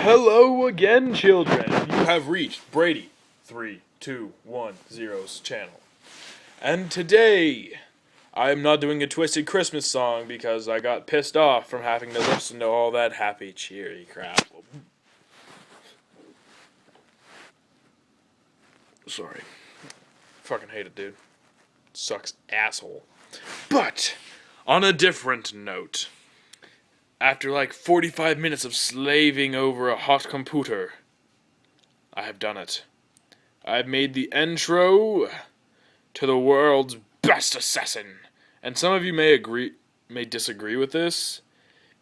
Hello again, children. You have reached Brady 3210's channel. And today, I am not doing a Twisted Christmas song because I got pissed off from having to listen to all that happy, cheery crap. Sorry. Fucking hate it, dude. Sucks asshole. But, on a different note, after like 45 minutes of slaving over a hot computer, I have done it. I've made the intro to the world's best assassin. And some of you may disagree with this,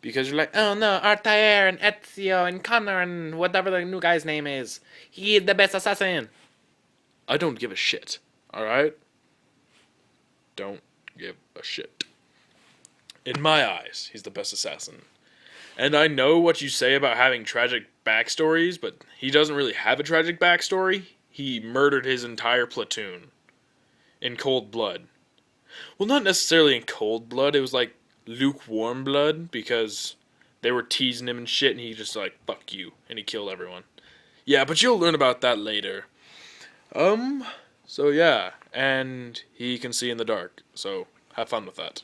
because you're like, oh no, Altair and Ezio and Connor and whatever the new guy's name is, he is the best assassin. I don't give a shit, alright? Don't give a shit. In my eyes, he's the best assassin. And I know what you say about having tragic backstories, but he doesn't really have a tragic backstory. He murdered his entire platoon in cold blood. Well, not necessarily in cold blood. It was like lukewarm blood because they were teasing him and shit, and he just like, fuck you, and he killed everyone. Yeah, but you'll learn about that later. So yeah, and he can see in the dark, so have fun with that.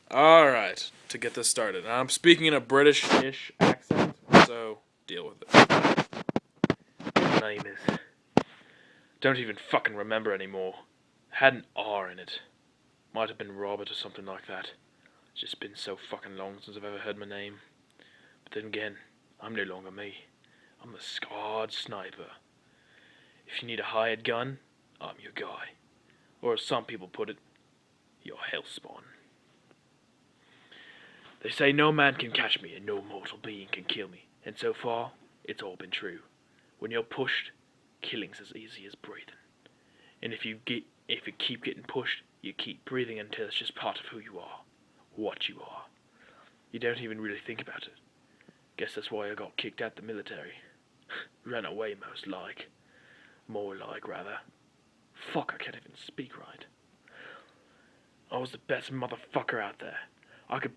Alright, to get this started. I'm speaking in a British-ish accent, so deal with it. His name is... Don't even fucking remember anymore. Had an R in it. Might have been Robert or something like that. It's just been so fucking long since I've ever heard my name. But then again, I'm no longer me. I'm the scarred sniper. If you need a hired gun, I'm your guy. Or as some people put it, your hellspawn. They say no man can catch me and no mortal being can kill me. And so far, it's all been true. When you're pushed, killing's as easy as breathing. And if you keep getting pushed, you keep breathing until it's just part of who you are. What you are. You don't even really think about it. Guess that's why I got kicked out the military. Ran away most like. More like, rather. Fuck, I can't even speak right. I was the best motherfucker out there. I could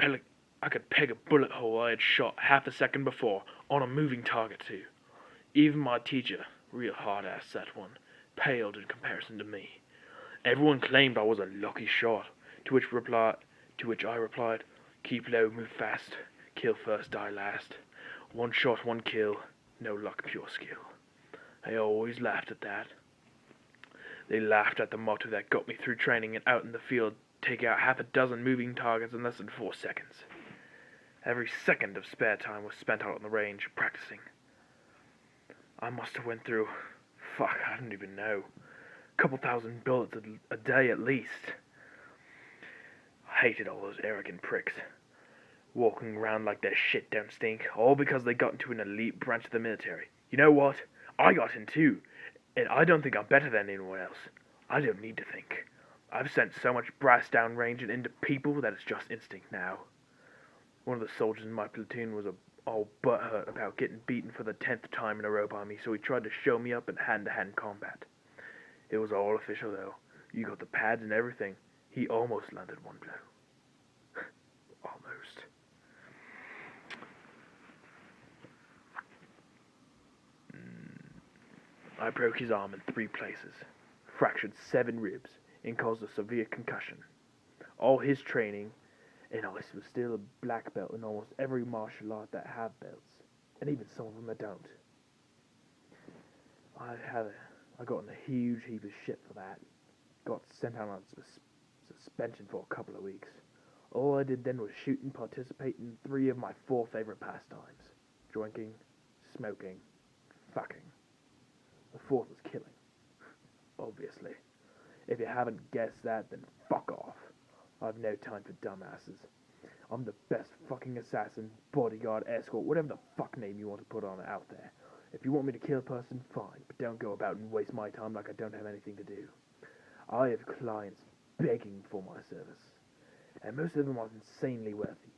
peg a bullet hole I had shot half a second before on a moving target too. Even my teacher, real hard-ass that one, paled in comparison to me. Everyone claimed I was a lucky shot, to which I replied, keep low, move fast, kill first, die last. One shot, one kill, no luck, pure skill. They always laughed at that. They laughed at the motto that got me through training and out in the field, take out half a dozen moving targets in less than 4 seconds. Every second of spare time was spent out on the range, practicing. I must have went through, I don't even know, a couple thousand bullets a day at least. I hated all those arrogant pricks, walking around like their shit don't stink, all because they got into an elite branch of the military. You know what? I got in too, and I don't think I'm better than anyone else. I don't need to think. I've sent so much brass downrange and into people that it's just instinct now. One of the soldiers in my platoon was all butthurt about getting beaten for the 10th time in a row by me, so he tried to show me up in hand-to-hand combat. It was all official, though. You got the pads and everything. He almost landed one blow. Almost. I broke his arm in 3 places, fractured 7 ribs, and caused a severe concussion. All his training, and I was still a black belt in almost every martial art that have belts, and even some of them that don't. I got in a huge heap of shit for that. Got sent out on suspension for a couple of weeks. All I did then was shoot and participate in 3 of my 4 favorite pastimes. Drinking, smoking, fucking. The 4th was killing. Obviously. If you haven't guessed that, then fuck off. I've no time for dumbasses. I'm the best fucking assassin, bodyguard, escort, whatever the fuck name you want to put on it out there. If you want me to kill a person, fine, but don't go about and waste my time like I don't have anything to do. I have clients begging for my service, and most of them are insanely wealthy.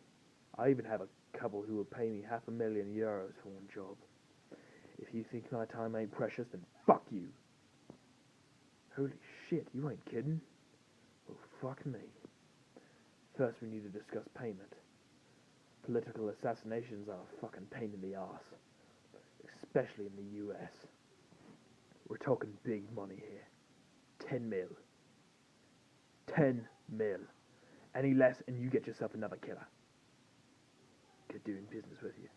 I even have a couple who will pay me €500,000 for one job. If you think my time ain't precious, then fuck you. Holy shit, you ain't kidding? Well, fuck me. First we need to discuss payment. Political assassinations are a fucking pain in the arse. especially in the U.S. We're talking big money here. 10 mil. 10 mil. Any less and you get yourself another killer. Good doing business with you.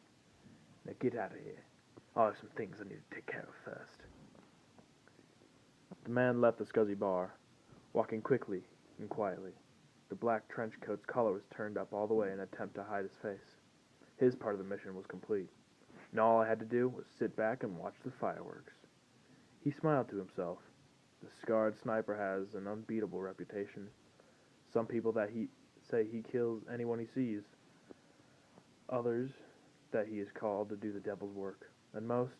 Now get out of here. I have some things I need to take care of first. The man left the scuzzy bar, walking quickly and quietly. The black trench coat's collar was turned up all the way in an attempt to hide his face. His part of the mission was complete. Now all I had to do was sit back and watch the fireworks. He smiled to himself. The scarred sniper has an unbeatable reputation. Some people that say he kills anyone he sees. Others that he is called to do the devil's work. And most,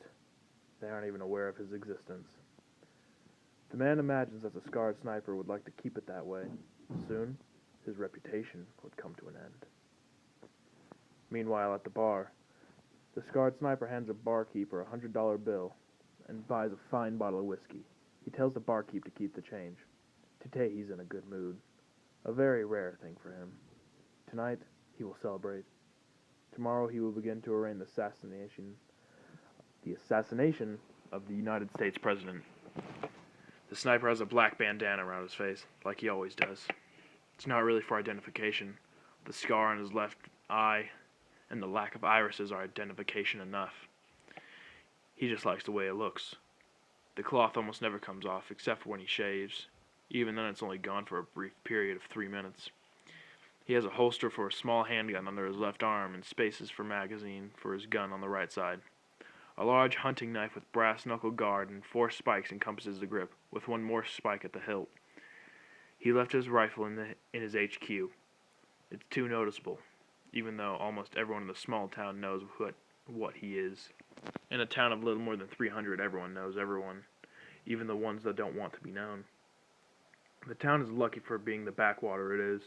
they aren't even aware of his existence. The man imagines that the scarred sniper would like to keep it that way. Soon, his reputation would come to an end. Meanwhile, at the bar, the scarred sniper hands a barkeeper a $100 bill and buys a fine bottle of whiskey. He tells the barkeep to keep the change. Today he's in a good mood. A very rare thing for him. Tonight, he will celebrate. Tomorrow he will begin to arrange the assassination of the United States President. The sniper has a black bandana around his face, like he always does. It's not really for identification. The scar on his left eye and the lack of irises are identification enough. He just likes the way it looks. The cloth almost never comes off, except for when he shaves. Even then, it's only gone for a brief period of 3 minutes. He has a holster for a small handgun under his left arm and spaces for magazine for his gun on the right side. A large hunting knife with brass knuckle guard and 4 spikes encompasses the grip, with 1 more spike at the hilt. He left his rifle in his HQ. It's too noticeable, even though almost everyone in the small town knows what he is. In a town of little more than 300, everyone knows everyone, even the ones that don't want to be known. The town is lucky for being the backwater it is.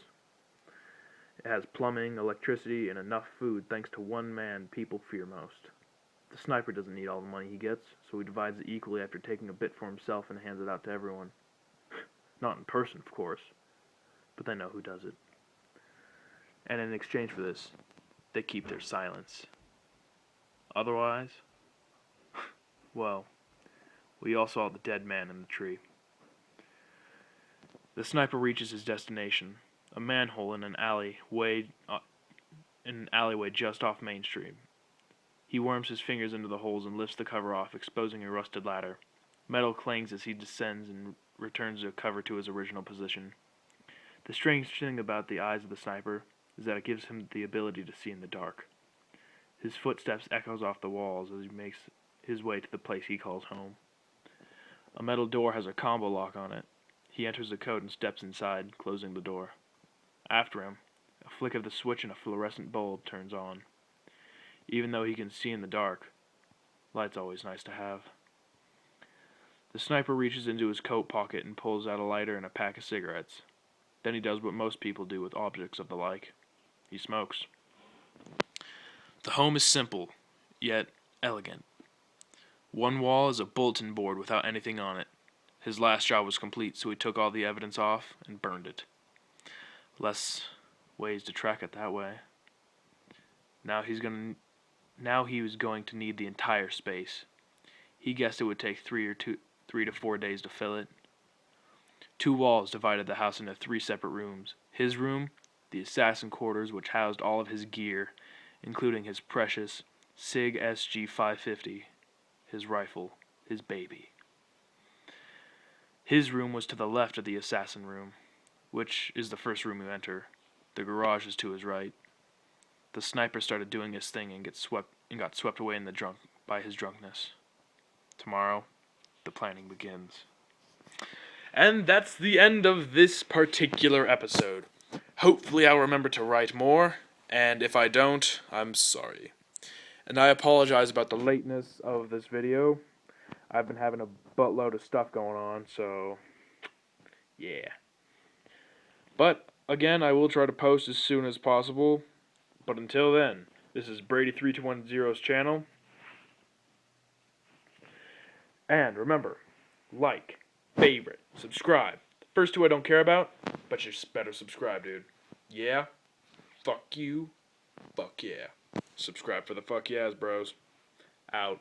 It has plumbing, electricity, and enough food thanks to one man people fear most. The sniper doesn't need all the money he gets, so he divides it equally after taking a bit for himself and hands it out to everyone. Not in person, of course, but they know who does it. And in exchange for this, they keep their silence. Otherwise, well, we all saw the dead man in the tree. The sniper reaches his destination, a manhole in an alleyway just off Main Street. He worms his fingers into the holes and lifts the cover off, exposing a rusted ladder. Metal clangs as he descends and returns the cover to his original position. The strange thing about the eyes of the sniper is that it gives him the ability to see in the dark. His footsteps echoes off the walls as he makes his way to the place he calls home. A metal door has a combo lock on it. He enters the code and steps inside, closing the door. After him, a flick of the switch and a fluorescent bulb turns on. Even though he can see in the dark, light's always nice to have. The sniper reaches into his coat pocket and pulls out a lighter and a pack of cigarettes. Then he does what most people do with objects of the like. He smokes. The home is simple, yet elegant. One wall is a bulletin board without anything on it. His last job was complete, so he took all the evidence off and burned it. Less ways to track it that way. Now he was going to need the entire space. He guessed it would take 3 to 4 days to fill it. 2 walls divided the house into 3 separate rooms. His room, the assassin quarters, which housed all of his gear, including his precious SIG SG 550, his rifle, his baby. His room was to the left of the assassin room, which is the first room you enter. The garage is to his right. The sniper started doing his thing and got swept away by his drunkenness. Tomorrow, the planning begins. And that's the end of this particular episode. Hopefully I'll remember to write more, and if I don't, I'm sorry. And I apologize about the lateness of this video. I've been having a buttload of stuff going on, so yeah. But again, I will try to post as soon as possible. But until then, this is Brady3210's channel. And remember, like, favorite, subscribe. The first 2 I don't care about, but you better subscribe, dude. Yeah? Fuck you. Fuck yeah. Subscribe for the fuck yeahs, bros. Out.